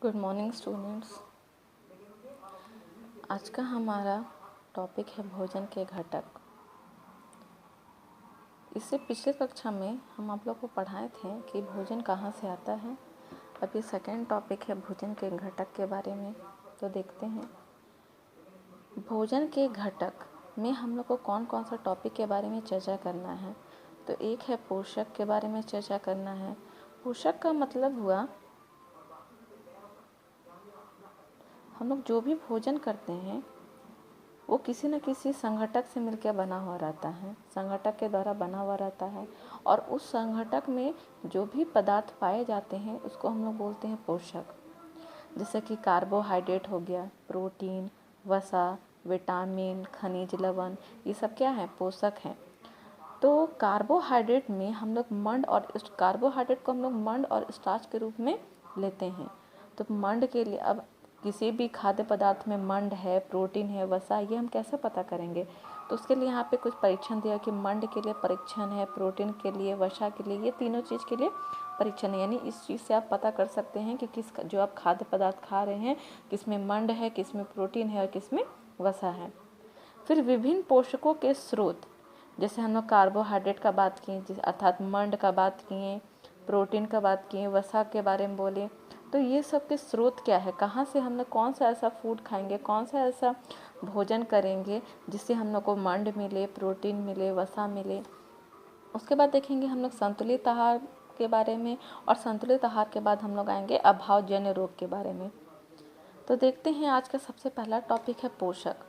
Good morning students. आज का हमारा टॉपिक है भोजन के घटक। इससे पिछले कक्षा में हम आप लोग को पढ़ाए थे कि भोजन कहाँ से आता है। अब ये सेकेंड टॉपिक है भोजन के घटक के बारे में। तो देखते हैं भोजन के घटक में हम लोग को कौन कौन सा टॉपिक के बारे में चर्चा करना है। तो एक है पोषक के बारे में चर्चा करना है। पोषक का मतलब हुआ हम लोग जो भी भोजन करते हैं वो किसी न किसी संघटक से मिलकर बना हुआ रहता है, संघटक के द्वारा बना हुआ रहता है। और उस संघटक में जो भी पदार्थ पाए जाते हैं उसको हम लोग बोलते हैं पोषक। जैसे कि कार्बोहाइड्रेट हो गया, प्रोटीन, वसा, विटामिन, खनिज लवण, ये सब क्या है? पोषक हैं। तो कार्बोहाइड्रेट में हम लोग मंड और कार्बोहाइड्रेट को हम लोग मंड और स्टार्च के रूप में लेते हैं। तो मंड के लिए अब किसी भी खाद्य पदार्थ में मंड है, प्रोटीन है, वसा, ये हम कैसे पता करेंगे? तो उसके लिए यहाँ पे कुछ परीक्षण दिया कि मंड के लिए परीक्षण है, प्रोटीन के लिए, वसा के लिए, ये तीनों चीज़ के लिए परीक्षण है। यानी इस चीज़ से आप पता कर सकते हैं कि किस जो आप खाद्य पदार्थ खा रहे हैं किस में मंड है, किस में प्रोटीन है और किस में वसा है। फिर विभिन्न पोषकों के स्रोत, जैसे हम लोग कार्बोहाइड्रेट का बात किए, अर्थात मंड का बात किए, प्रोटीन का बात किए, वसा के बारे में बोले। तो ये सब के स्रोत क्या है, कहाँ से हम लोग कौन सा ऐसा फूड खाएंगे, कौन सा ऐसा भोजन करेंगे जिससे हम लोग को मंड मिले, प्रोटीन मिले, वसा मिले। उसके बाद देखेंगे हम लोग संतुलित आहार के बारे में, और संतुलित आहार के बाद हम लोग आएंगे अभावजन्य रोग के बारे में। तो देखते हैं आज का सबसे पहला टॉपिक है पोषक।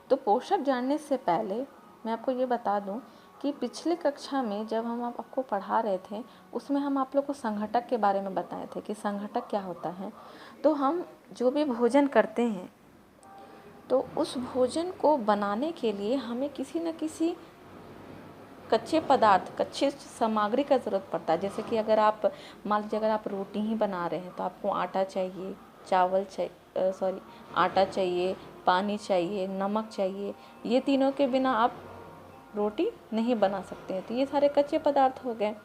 तो पोषक जानने से पहले मैं आपको ये बता दूं कि पिछले कक्षा में जब हम आपको पढ़ा रहे थे उसमें हम आप लोग को संघटक के बारे में बताए थे कि संघटक क्या होता है। तो हम जो भी भोजन करते हैं तो उस भोजन को बनाने के लिए हमें किसी न किसी कच्चे पदार्थ, कच्चे सामग्री का ज़रूरत पड़ता है। जैसे कि अगर आप मान लीजिए अगर आप रोटी ही बना रहे हैं तो आपको आटा चाहिए, चावल चाहिए, आटा चाहिए, पानी चाहिए, नमक चाहिए। ये तीनों के बिना आप रोटी नहीं बना सकते हैं। तो ये सारे कच्चे पदार्थ हो गए।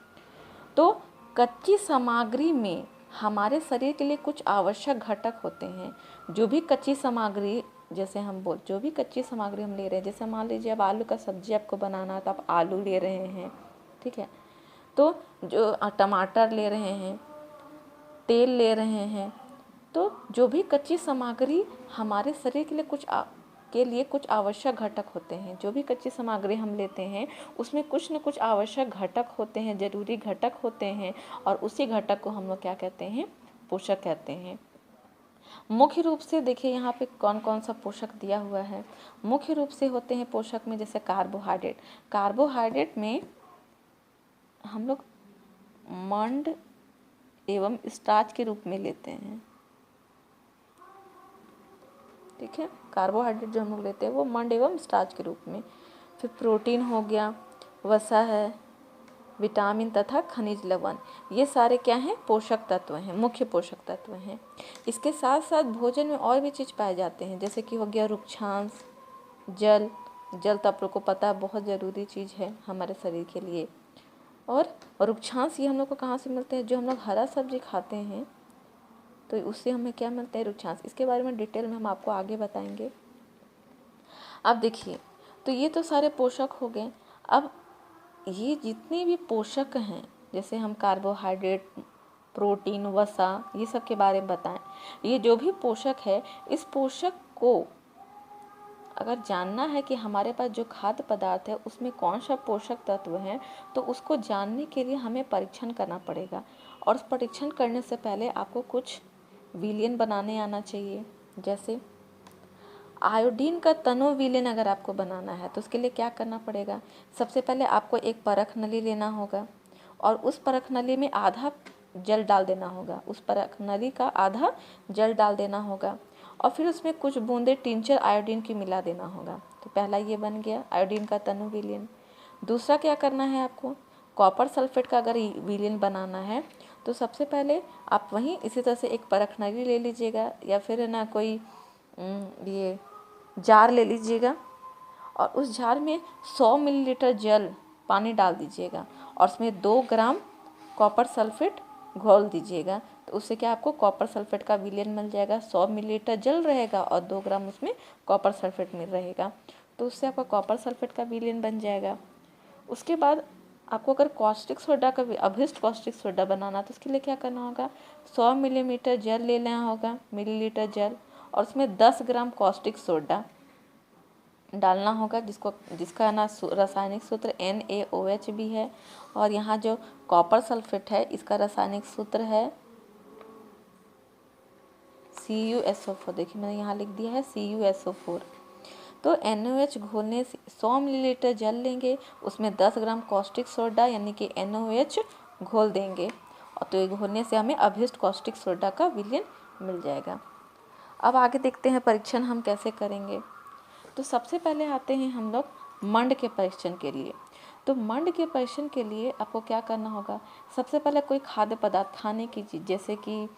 तो कच्ची सामग्री में हमारे शरीर के लिए कुछ आवश्यक घटक होते हैं। जो भी कच्ची सामग्री, जैसे हम जो भी कच्ची सामग्री हम ले रहे हैं, जैसे मान लीजिए अब आलू का सब्जी आपको बनाना है तो आप आलू ले रहे हैं, ठीक है। तो जो टमाटर ले रहे हैं, तेल ले रहे हैं, तो जो भी कच्ची सामग्री हमारे शरीर के लिए कुछ आवश्यक घटक होते हैं। जो भी कच्ची सामग्री हम लेते हैं उसमें कुछ न कुछ आवश्यक घटक होते हैं, जरूरी घटक होते हैं, और उसी घटक को हम लोग क्या कहते हैं? पोषक कहते हैं। मुख्य रूप से देखिए यहाँ पे कौन कौन सा पोषक दिया हुआ है। मुख्य रूप से होते हैं पोषक में जैसे कार्बोहाइड्रेट। कार्बोहाइड्रेट में हम लोग मंड एवं स्टार्च के रूप में लेते हैं, ठीक है। कार्बोहाइड्रेट जो हम लोग लेते हैं वो मंड एवं स्टार्च के रूप में। फिर प्रोटीन हो गया, वसा है, विटामिन तथा खनिज लवण, ये सारे क्या हैं? पोषक तत्व हैं, मुख्य पोषक तत्व हैं। इसके साथ साथ भोजन में और भी चीज़ पाए जाते हैं, जैसे कि हो गया रुक्षांश, जल। जल तो आप लोग को पता है बहुत ज़रूरी चीज़ है हमारे शरीर के लिए। और रुक्षांश ये हम लोग को कहाँ से मिलते हैं? जो हम लोग हरा सब्जी खाते हैं तो उससे हमें क्या मिलता है? रुक्षांश। इसके बारे में डिटेल में हम आपको आगे बताएंगे। अब देखिए, तो ये तो सारे पोषक हो गए। अब ये जितने भी पोषक हैं, जैसे हम कार्बोहाइड्रेट, प्रोटीन, वसा, ये सब के बारे में बताएं। ये जो भी पोषक है, इस पोषक को अगर जानना है कि हमारे पास जो खाद्य पदार्थ है उसमें कौन सा पोषक तत्व है, तो उसको जानने के लिए हमें परीक्षण करना पड़ेगा। और उस परीक्षण करने से पहले आपको कुछ विलयन बनाने आना चाहिए। जैसे आयोडीन का तनु विलयन अगर आपको बनाना है तो उसके लिए क्या करना पड़ेगा? सबसे पहले आपको एक परख नली लेना होगा और उस परख नली में आधा जल डाल देना होगा। उस परख नली का आधा जल डाल देना होगा और फिर उसमें कुछ बूंदे टिंचर आयोडीन की मिला देना होगा। तो पहला ये बन गया आयोडीन का तनु विलयन। दूसरा क्या करना है आपको? कॉपर सल्फेट का अगर विलयन बनाना है तो सबसे पहले आप वहीं इसी तरह से एक परख नली ले लीजिएगा, या फिर ना कोई ये जार ले लीजिएगा और उस जार में 100 मिलीलीटर जल पानी डाल दीजिएगा और उसमें 2 ग्राम कॉपर सल्फेट घोल दीजिएगा। तो उससे क्या आपको कॉपर सल्फेट का विलयन मिल जाएगा। 100 मिलीलीटर जल रहेगा और 2 ग्राम उसमें कॉपर सल्फेट मिल रहेगा, तो उससे आपका कॉपर सल्फेट का विलयन बन जाएगा। उसके बाद आपको अगर कॉस्टिक सोडा का अभिष्ट कॉस्टिक सोडा बनाना तो उसके लिए क्या करना होगा, 100 मिलीमीटर जल ले लेना होगा, मिलीलीटर जल, और उसमें 10 ग्राम कॉस्टिक सोडा डालना होगा, जिसका ना रासायनिक सूत्र NaOH भी है। और यहाँ जो कॉपर सल्फेट है इसका रासायनिक सूत्र है CuSO4। देखिए मैंने यहाँ लिख दिया है CuSO4। तो NaOH घोलने से 100 मिलीलीटर जल लेंगे, उसमें 10 ग्राम कॉस्टिक सोडा यानी कि NaOH घोल देंगे, और तो ये घोलने से हमें अभिष्ट कॉस्टिक सोडा का विलयन मिल जाएगा। अब आगे देखते हैं परीक्षण हम कैसे करेंगे। तो सबसे पहले आते हैं हम लोग मंड के परीक्षण के लिए। तो मंड के परीक्षण के लिए आपको क्या करना होगा, सबसे पहले कोई खाद्य पदार्थ खाने की चीज़, जैसे कि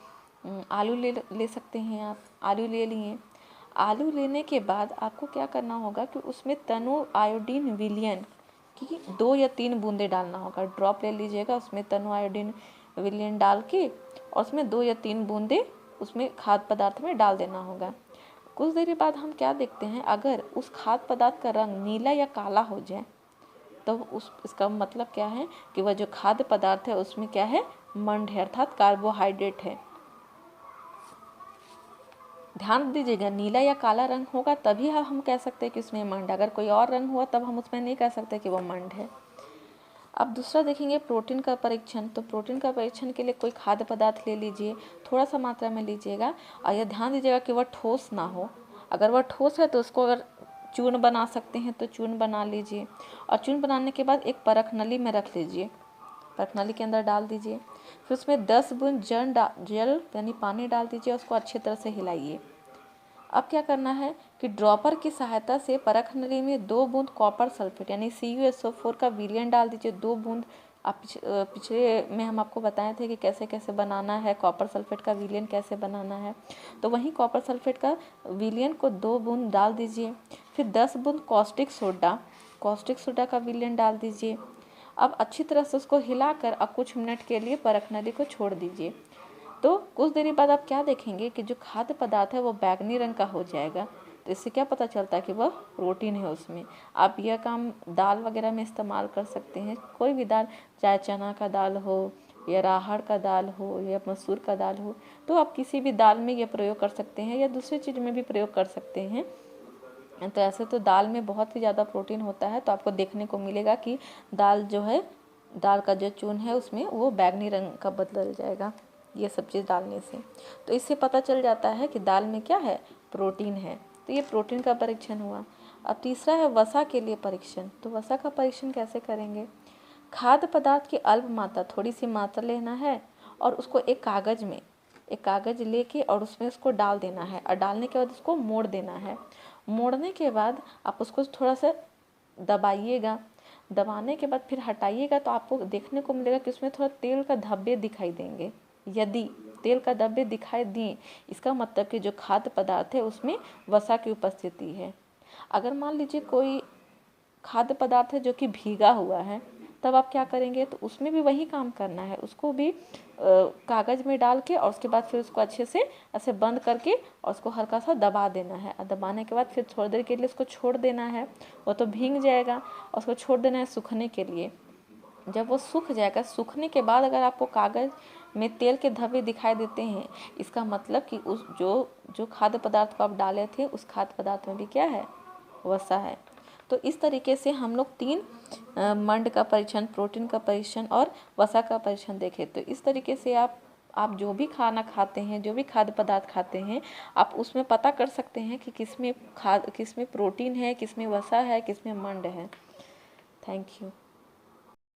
आलू ले सकते हैं आप। आलू ले लिए, आलू लेने के बाद आपको क्या करना होगा कि उसमें तनु आयोडीन विलयन की 2 या 3 बूंदे डालना होगा। ड्रॉप ले लीजिएगा, उसमें तनु आयोडीन विलयन डाल के और उसमें 2 या 3 बूंदे उसमें खाद्य पदार्थ में डाल देना होगा। कुछ देर बाद हम क्या देखते हैं, अगर उस खाद्य पदार्थ का रंग नीला या काला हो जाए तो इसका मतलब क्या है कि वह जो खाद्य पदार्थ है उसमें क्या है, मंड है, अर्थात कार्बोहाइड्रेट है। ध्यान दीजिएगा, नीला या काला रंग होगा तभी हम कह सकते हैं कि उसमें मंड है। अगर कोई और रंग हुआ तब हम उसमें नहीं कह सकते कि वो मंड है। अब दूसरा देखेंगे प्रोटीन का परीक्षण। तो प्रोटीन का परीक्षण के लिए कोई खाद्य पदार्थ ले लीजिए, थोड़ा सा मात्रा में लीजिएगा, और यह ध्यान दीजिएगा कि वह ठोस ना हो। अगर वह ठोस है तो उसको अगर चूर्ण बना सकते हैं तो चूर्ण बना लीजिए, और चूर्ण बनाने के बाद एक परख नली में रख लीजिए, परख नली के अंदर डाल दीजिए। फिर उसमें 10 बूंद जल यानी पानी डाल दीजिए, उसको अच्छी तरह से हिलाइए। अब क्या करना है कि ड्रॉपर की सहायता से परख नली में 2 बूंद कॉपर सल्फेट यानी CuSO4 का विलयन डाल दीजिए। 2 बूंद, आप पिछले में हम आपको बताए थे कि कैसे कैसे बनाना है, कॉपर सल्फेट का विलयन कैसे बनाना है। तो वहीं कॉपर सल्फेट का विलयन को 2 बूंद डाल दीजिए। फिर 10 बूंद कॉस्टिक सोडा का विलयन डाल दीजिए। अब अच्छी तरह से उसको हिलाकर अब कुछ मिनट के लिए परख नली को छोड़ दीजिए। तो कुछ देरी बाद आप क्या देखेंगे कि जो खाद्य पदार्थ है वो बैंगनी रंग का हो जाएगा। तो इससे क्या पता चलता है कि वह प्रोटीन है उसमें। आप यह काम दाल वगैरह में इस्तेमाल कर सकते हैं, कोई भी दाल, चाहे चना का दाल हो या राहड़ का दाल हो या मसूर का दाल हो, तो आप किसी भी दाल में यह प्रयोग कर सकते हैं या दूसरी चीज़ में भी प्रयोग कर सकते हैं। तो ऐसे तो दाल में बहुत ही ज़्यादा प्रोटीन होता है, तो आपको देखने को मिलेगा कि दाल जो है, दाल का जो चूर्ण है उसमें वो बैंगनी रंग का बदल जाएगा ये सब चीज़ डालने से। तो इससे पता चल जाता है कि दाल में क्या है, प्रोटीन है। तो ये प्रोटीन का परीक्षण हुआ। अब तीसरा है वसा के लिए परीक्षण। तो वसा का परीक्षण कैसे करेंगे, खाद्य पदार्थ की अल्प मात्रा, थोड़ी सी मात्रा लेना है और उसको एक कागज़ लेके और उसमें उसको डाल देना है, और डालने के बाद उसको मोड़ देना है। मोड़ने के बाद आप उसको थोड़ा सा दबाइएगा, दबाने के बाद फिर हटाइएगा, तो आपको देखने को मिलेगा कि उसमें थोड़ा तेल का धब्बे दिखाई देंगे। यदि तेल का धब्बे दिखाई दिए, इसका मतलब कि जो खाद्य पदार्थ है उसमें वसा की उपस्थिति है। अगर मान लीजिए कोई खाद्य पदार्थ है जो कि भीगा हुआ है, तब आप क्या करेंगे, तो उसमें भी वही काम करना है, उसको भी कागज़ में डाल के और उसके बाद फिर उसको अच्छे से ऐसे बंद करके और उसको हल्का सा दबा देना है, और दबाने के बाद फिर थोड़ी देर के लिए उसको छोड़ देना है। वो तो भीग जाएगा और उसको छोड़ देना है सूखने के लिए। जब वो सूख जाएगा, सूखने के बाद अगर आपको कागज़ में तेल के धब्बे दिखाई देते हैं, इसका मतलब कि उस जो खाद्य पदार्थ को आप डाले थे उस खाद्य पदार्थ में भी क्या है, वसा है। तो इस तरीके से हम लोग 3 मंड का परीक्षण, प्रोटीन का परीक्षण और वसा का परीक्षण देखे। तो इस तरीके से आप जो भी खाना खाते हैं, जो भी खाद्य पदार्थ खाते हैं, आप उसमें पता कर सकते हैं कि किसमें प्रोटीन है, किसमें वसा है, किसमें मंड है। Thank you.